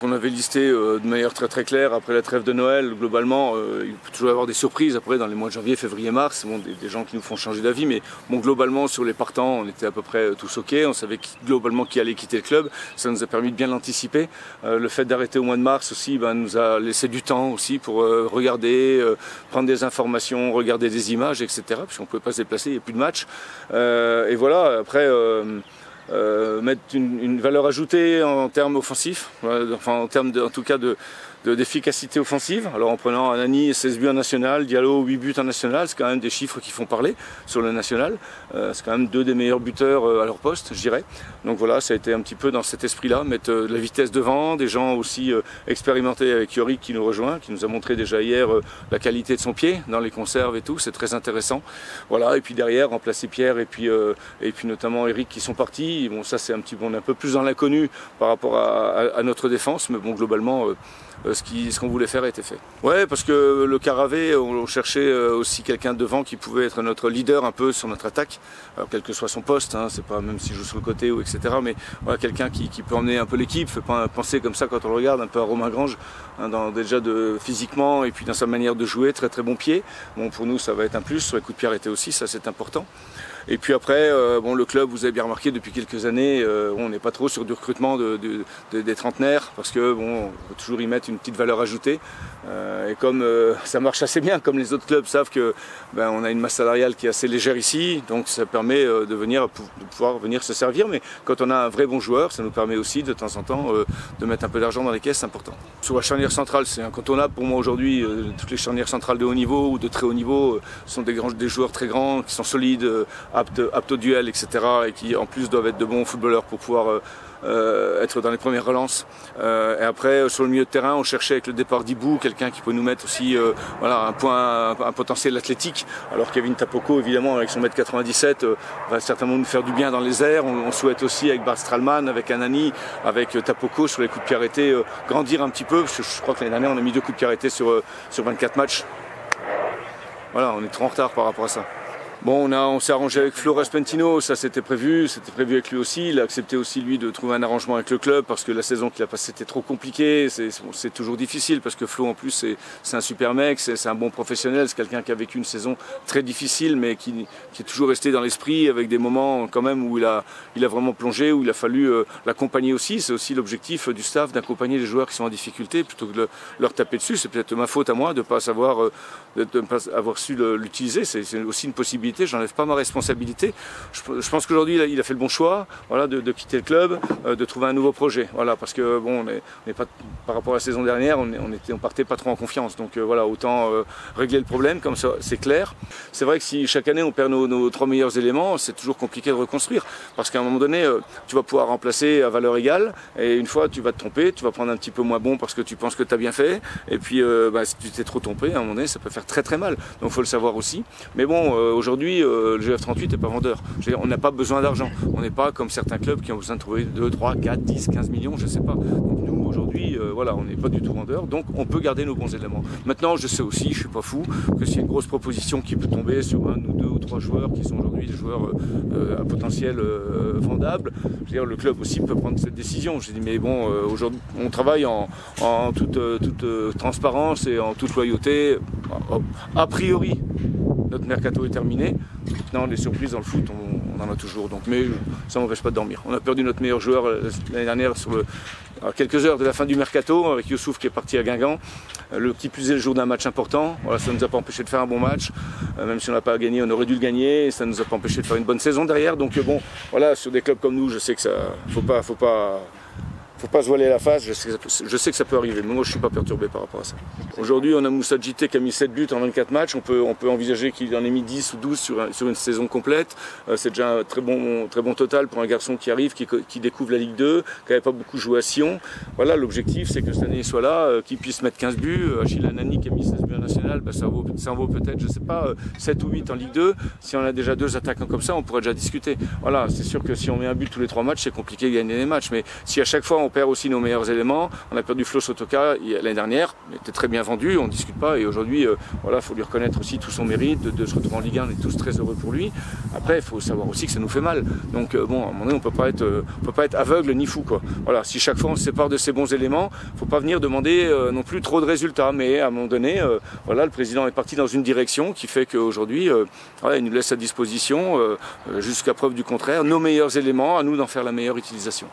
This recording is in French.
On avait listé de manière très claire après la trêve de Noël. Globalement, il peut toujours y avoir des surprises après dans les mois de janvier, février, mars. Bon, des gens qui nous font changer d'avis, mais bon, globalement sur les partants, on était à peu près tous ok. On savait globalement qui allait quitter le club. Ça nous a permis de bien l'anticiper. Le fait d'arrêter au mois de mars aussi nous a laissé du temps aussi pour regarder, prendre des informations, regarder des images, etc. Puisqu'on ne pouvait pas se déplacer, il n'y a plus de match. Et voilà, après... mettre une valeur ajoutée en termes offensifs, enfin en termes en tout cas d'efficacité offensive. Alors en prenant Anani, 16 buts en national, Diallo 8 buts en national, c'est quand même des chiffres qui font parler sur le national. C'est quand même deux des meilleurs buteurs à leur poste, je dirais. Donc voilà, ça a été un petit peu dans cet esprit-là, mettre de la vitesse devant, des gens aussi expérimentés avec Yorick qui nous rejoint, qui nous a montré déjà hier la qualité de son pied dans les conserves et tout, c'est très intéressant. Voilà, et puis derrière, remplacer Pierre et puis notamment Eric qui sont partis. Bon, ça c'est un petit peu, on est un peu plus dans l'inconnu par rapport à notre défense, mais bon, globalement, ce qu'on voulait faire a été fait. Ouais, parce que le Caravé, on cherchait aussi quelqu'un devant qui pouvait être notre leader un peu sur notre attaque, alors quel que soit son poste, hein, c'est pas même s'il joue sur le côté ou etc. Mais voilà, quelqu'un qui peut emmener un peu l'équipe, fait pas penser comme ça quand on le regarde, un peu à Romain Grange, hein, déjà physiquement et puis dans sa manière de jouer, très bon pied. Bon, pour nous ça va être un plus, sur les coups de pied arrêtés aussi, ça c'est important. Et puis après, bon, le club, vous avez bien remarqué depuis quelques années, on n'est pas trop sur du recrutement des trentenaires parce que bon, on peut toujours y mettre une petite valeur ajoutée. Et comme ça marche assez bien, comme les autres clubs savent que on a une masse salariale qui est assez légère ici, donc ça permet de pouvoir venir se servir. Mais quand on a un vrai bon joueur, ça nous permet aussi de temps en temps de mettre un peu d'argent dans les caisses, c'est important. Sur la charnière centrale, c'est incontournable pour moi aujourd'hui. Toutes les charnières centrales de haut niveau ou de très haut niveau sont des joueurs très grands, qui sont solides, aptes au duel, etc. et qui en plus doivent être de bons footballeurs pour pouvoir être dans les premières relances. Et après, sur le milieu de terrain, on cherchait avec le départ d'Ibou quelqu'un qui peut nous mettre aussi voilà, un potentiel athlétique. Alors Kevin Tapoko, évidemment, avec son 1m97, va certainement nous faire du bien dans les airs. On souhaite aussi avec Bart Stralman, avec Anani, avec Tapoko sur les coups de pied arrêtés, grandir un petit peu. Parce que je crois que l'année dernière, on a mis 2 coups de pied arrêtés sur 24 matchs. Voilà, on est trop en retard par rapport à ça. Bon, on s'est arrangé avec Flo Respentino, ça c'était prévu avec lui aussi. Il a accepté aussi lui de trouver un arrangement avec le club parce que la saison qu'il a passée était trop compliquée. C'est toujours difficile parce que Flo en plus c'est un super mec, c'est un bon professionnel, c'est quelqu'un qui a vécu une saison très difficile mais qui est toujours resté dans l'esprit avec des moments quand même où il a vraiment plongé, où il a fallu l'accompagner aussi. C'est aussi l'objectif du staff d'accompagner les joueurs qui sont en difficulté plutôt que de leur taper dessus. C'est peut-être ma faute à moi de ne pas avoir su l'utiliser, c'est aussi une possibilité. J'enlève pas ma responsabilité. Je pense qu'aujourd'hui il a fait le bon choix, voilà, de quitter le club, de trouver un nouveau projet. Voilà, parce que bon, on est pas, par rapport à la saison dernière, on partait pas trop en confiance. Donc voilà, autant régler le problème, comme ça c'est clair. C'est vrai que si chaque année on perd nos 3 meilleurs éléments, c'est toujours compliqué de reconstruire. Parce qu'à un moment donné, tu vas pouvoir remplacer à valeur égale, et une fois tu vas te tromper, tu vas prendre un petit peu moins bon parce que tu penses que tu as bien fait, et puis si tu t'es trop trompé, à un moment donné ça peut faire très mal. Donc il faut le savoir aussi. Mais bon, aujourd'hui, le GF38 n'est pas vendeur. On n'a pas besoin d'argent. On n'est pas comme certains clubs qui ont besoin de trouver 2, 3, 4, 10, 15 millions, je ne sais pas. Donc nous, aujourd'hui, voilà, on n'est pas du tout vendeur. Donc on peut garder nos bons éléments. Maintenant, je sais aussi, je ne suis pas fou, que s'il y a une grosse proposition qui peut tomber sur 1 ou 2 ou 3 joueurs qui sont aujourd'hui des joueurs à potentiel vendable, je veux dire, le club aussi peut prendre cette décision. Je dis, mais bon, aujourd'hui, on travaille en toute transparence et en toute loyauté. A priori, notre mercato est terminé. Maintenant, les surprises dans le foot, on en a toujours. Donc, mais ça m'empêche pas de dormir. On a perdu notre meilleur joueur l'année dernière à quelques heures de la fin du mercato, avec Youssouf qui est parti à Guingamp. Le qui plus est le jour d'un match important. Voilà, ça ne nous a pas empêché de faire un bon match. Même si on n'a pas gagné, on aurait dû le gagner. Ça ne nous a pas empêché de faire une bonne saison derrière. Donc bon, voilà, sur des clubs comme nous, je sais que ça, faut pas se voiler la face, je sais que ça peut arriver, mais moi je ne suis pas perturbé par rapport à ça. Aujourd'hui, on a Moussa Djité qui a mis 7 buts en 24 matchs, on peut envisager qu'il en ait mis 10 ou 12 sur une saison complète. C'est déjà un très bon total pour un garçon qui arrive, qui découvre la Ligue 2, qui n'avait pas beaucoup joué à Sion. Voilà, l'objectif c'est que cette année il soit là, qu'il puisse mettre 15 buts. Achille Anani qui a mis 16 buts en national, ça en vaut peut-être, je ne sais pas, 7 ou 8 en Ligue 2. Si on a déjà 2 attaquants comme ça, on pourrait déjà discuter. Voilà, c'est sûr que si on met un but tous les 3 matchs, c'est compliqué de gagner les matchs, mais si à chaque fois on perd aussi nos meilleurs éléments. On a perdu Flo Sotoka l'année dernière, il était très bien vendu, on ne discute pas. Et aujourd'hui, voilà, il faut lui reconnaître aussi tout son mérite de se retrouver en Ligue 1. On est tous très heureux pour lui. Après, il faut savoir aussi que ça nous fait mal. Donc bon, à un moment donné, on peut pas être aveugle ni fou, quoi. Voilà, si chaque fois on se sépare de ces bons éléments, il ne faut pas venir demander non plus trop de résultats. Mais à un moment donné, voilà, le président est parti dans une direction qui fait qu'aujourd'hui, voilà, il nous laisse à disposition, jusqu'à preuve du contraire, nos meilleurs éléments, à nous d'en faire la meilleure utilisation.